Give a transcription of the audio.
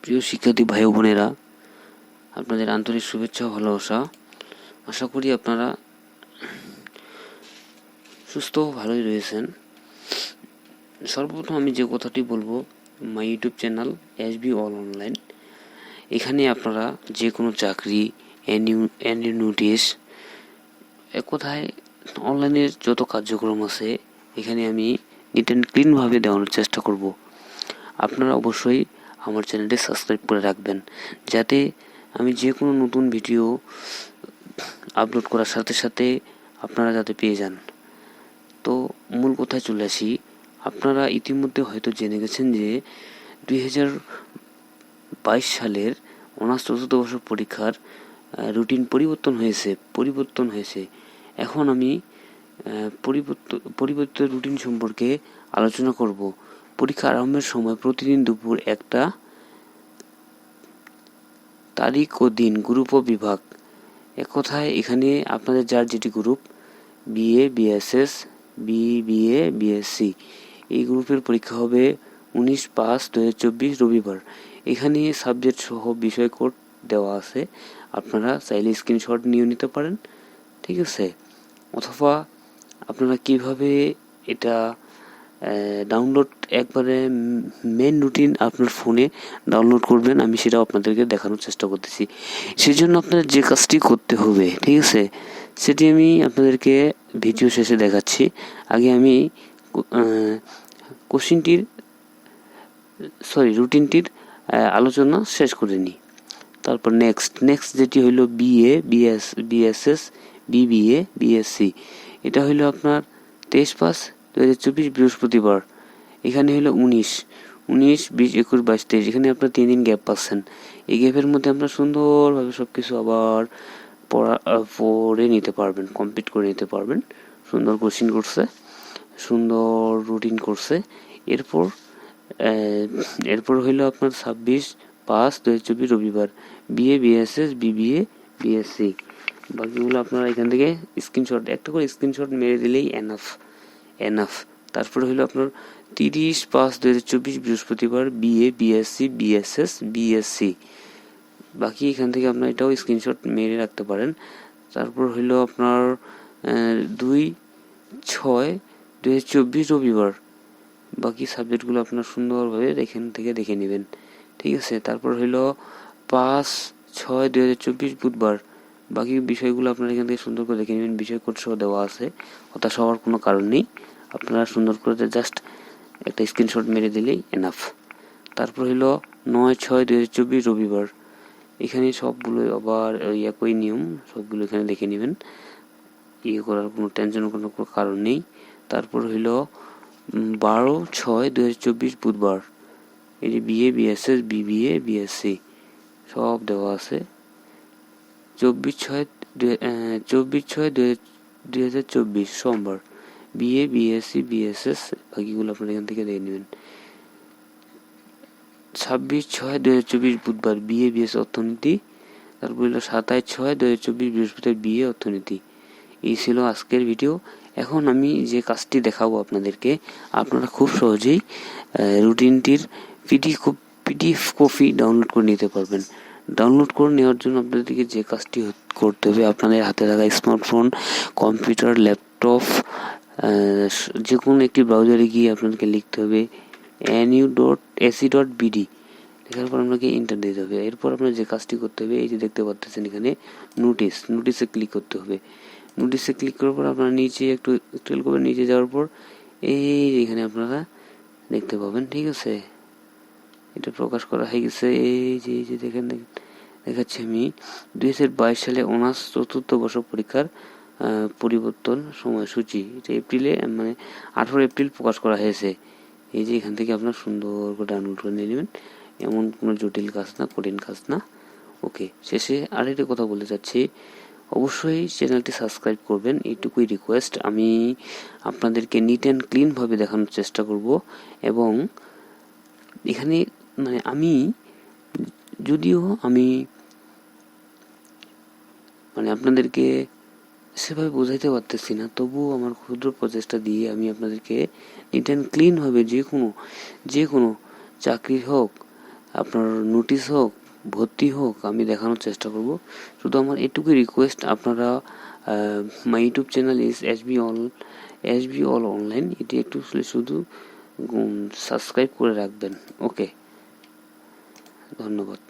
প্রিয় শিক্ষার্থী ভাই ও বোনেরা, আপনাদের আন্তরিক শুভেচ্ছা ও ভালোবাসা। আশা করি আপনারা সুস্থ ও ভালোই রয়েছেন। সর্বপ্রথম আমি যে কথাটি বলবো, my YouTube channel SB all online, এখানে আপনারা যে কোনো চাকরি, এনি নোটিশ, এক কথায় অনলাইনের যত কার্যক্রম আছে এখানে আমি নিট অ্যান্ড ক্লিনভাবে দেওয়ানোর চেষ্টা করব। আপনারা অবশ্যই আমার চ্যানেলটি সাবস্ক্রাইব করে রাখবেন, যাতে আমি যে কোনো নতুন ভিডিও আপলোড করার সাথে সাথে আপনারা যাতে পেয়ে যান। তো মূল কথায় চলে আসি। আপনারা ইতিমধ্যে হয়তো জেনে গেছেন যে 2022 সালের অনার্স চতুর্থ বর্ষ পরীক্ষার রুটিন পরিবর্তন হয়েছে। এখন আমি পরিবর্তিত রুটিন সম্পর্কে আলোচনা করব। পরীক্ষা আরম্ভের সময় প্রতিদিন দুপুর 1টা তারিখ ও দিন, গ্রুপ ও বিভাগ। এক কথায় এখানে আপনাদের যার যেটি group, BA, BSS, BBA, BSc, এই গ্রুপের পরীক্ষা হবে 19/5/2024 রবিবার। এখানে সাবজেক্ট সহ বিষয় কোড দেওয়া আছে, আপনারা চাইলে স্ক্রিনশট নিয়ে নিতে পারেন, ঠিক আছে। অথবা আপনারা কিভাবে এটা ডাউনলোড, একবারে মেন রুটিন আপনার ফোনে ডাউনলোড করবেন, আমি সেটাও আপনাদেরকে দেখানোর চেষ্টা করতেছি। সেই জন্য আপনাদের যে কাজটি করতে হবে, ঠিক আছে, সেটি আমি আপনাদেরকে ভিডিও শেষে দেখাচ্ছি। আগে আমি রুটিনটির আলোচনা শেষ করে নিই। তারপর নেক্সট যেটি হইল বিএ, বিএসএস, বিবিএ, বিএসসি। এটা হইল আপনার 23/5/2024 বৃহস্পতিবার। এখানে হলো 19, 20, 21, 22, 23। এখানে আপনার 3 দিন গ্যাপ পাচ্ছেন। এই গ্যাপের মধ্যে আপনার সুন্দরভাবে সব কিছু আবার পড়ে নিতে পারবেন, কমপ্লিট করে নিতে পারবেন। সুন্দর কোশ্চিন করছে, সুন্দর রুটিন করছে। এরপর হইল আপনার 26/5/2024 রবিবার, বিএ, বিএসএস, বিবিএ, বিএসসি। বাকিগুলো আপনারা এখান থেকে একটা করে স্ক্রিনশট মেরে দিলেই এনাফ। তারপরে হইলো আপনার 30/5/2024 বৃহস্পতিবার, বিএ, বিএসসি, বিএসএস, বিএসসি। বাকি এখান থেকে আপনার এটাও স্ক্রিনশট মেরে রাখতে পারেন। তারপর হইলো আপনার 2/6/2024 রবিবার। বাকি সাবজেক্টগুলো আপনার সুন্দরভাবে এখান থেকে দেখে নেবেন, ঠিক আছে। তারপর হইলো 5/6/2024 বুধবার। বাকি বিষয়গুলো আপনারা এখান থেকে সুন্দর করে দেখে নেবেন, বিষয় কোড সহ দেওয়া আছে, হতাশ হওয়ার কোনো কারণ নেই। আপনারা সুন্দর করে জাস্ট একটা স্ক্রিনশট মেরে দিলেই এনাফ। তারপর হইলো 9/6/2024 রবিবার। এখানে সবগুলো আবার ওই একই নিয়ম, সবগুলো এখানে দেখে নেবেন, করার কোনো টেনশনের কোনো কারণ নেই। তারপর হইলো 12/6/2024 বুধবার। এই যে বিএ, বিএসএস, বিবিএ, বিএসসি সব দেওয়া আছে। 24/6/2024 সোমবার, বিএ, বিএসসি, বিএসএস। বাকিগুলো আপনারা এখান থেকে দেখে নেবেন। 26/6/2024 বুধবার, বিএ, বিএস অর্থনীতি। তারপর হলো 27/6/2024 বৃহস্পতিবার, বিএ অর্থনীতি। এই ছিল আজকের ভিডিও। এখন আমি যে কাজটি দেখাবো আপনাদেরকে, আপনারা খুব সহজেই রুটিনটির পিডিএফ কপি ডাউনলোড করে নিতে পারবেন। ডাউনলোড করে নেওয়ার জন্য আপনাদেরকে যে কাজটি করতে হবে, আপনাদের হাতে থাকা স্মার্টফোন, কম্পিউটার, ল্যাপটপ, যে কোনো একটি ব্রাউজারে গিয়ে আপনাদেরকে লিখতে হবে nu.ac.bd। লেখার পর আপনাকে এন্টার দিতে হবে। এরপর আপনার যে কাজটি করতে হবে, এই যে দেখতে পাচ্ছেন এখানে নোটিশে ক্লিক করতে হবে। নোটিশে ক্লিক করার পর আপনারা নিচে একটু স্ক্রল করবেন, নিচে যাওয়ার পর এখানে আপনারা দেখতে পাবেন, ঠিক আছে। এটা প্রকাশ করা হয়ে গেছে। এই যে দেখেন দেখাচ্ছি আমি 2022 সালে অনার্স চতুর্থ বর্ষ পরীক্ষার পরিবর্তন সময়সূচি। এটা এপ্রিলে, মানে 18 এপ্রিল প্রকাশ করা হয়েছে। এই যে এখান থেকে আপনার সুন্দর করে ডাউনলোড করে নিয়ে নেবেন। এমন কোনো জটিল কাজ না, কঠিন কাজ না। ওকে, শেষে আরেকটি কথা বলতে চাচ্ছি, অবশ্যই চ্যানেলটি সাবস্ক্রাইব করবেন, এইটুকুই রিকোয়েস্ট। আমি আপনাদেরকে নিট অ্যান্ড ক্লিনভাবে দেখানোর চেষ্টা করব। এবং এখানে মানে আমি আপনাদেরকে সেভাবে বোঝাইতে পারতেছি না, তবুও আমার ক্ষুদ্র প্রচেষ্টা দিয়ে আমি আপনাদেরকে নিট অ্যান্ড ক্লিনভাবে যে কোনো চাকরি হোক, আপনার নোটিশ হোক, ভর্তি হোক, আমি দেখানোর চেষ্টা করব। শুধু আমার এটুকুই রিকোয়েস্ট, আপনারা my YouTube channel is SB all online, এটি একটু শুধু সাবস্ক্রাইব করে রাখবেন। ওকে, ধন্যবাদ।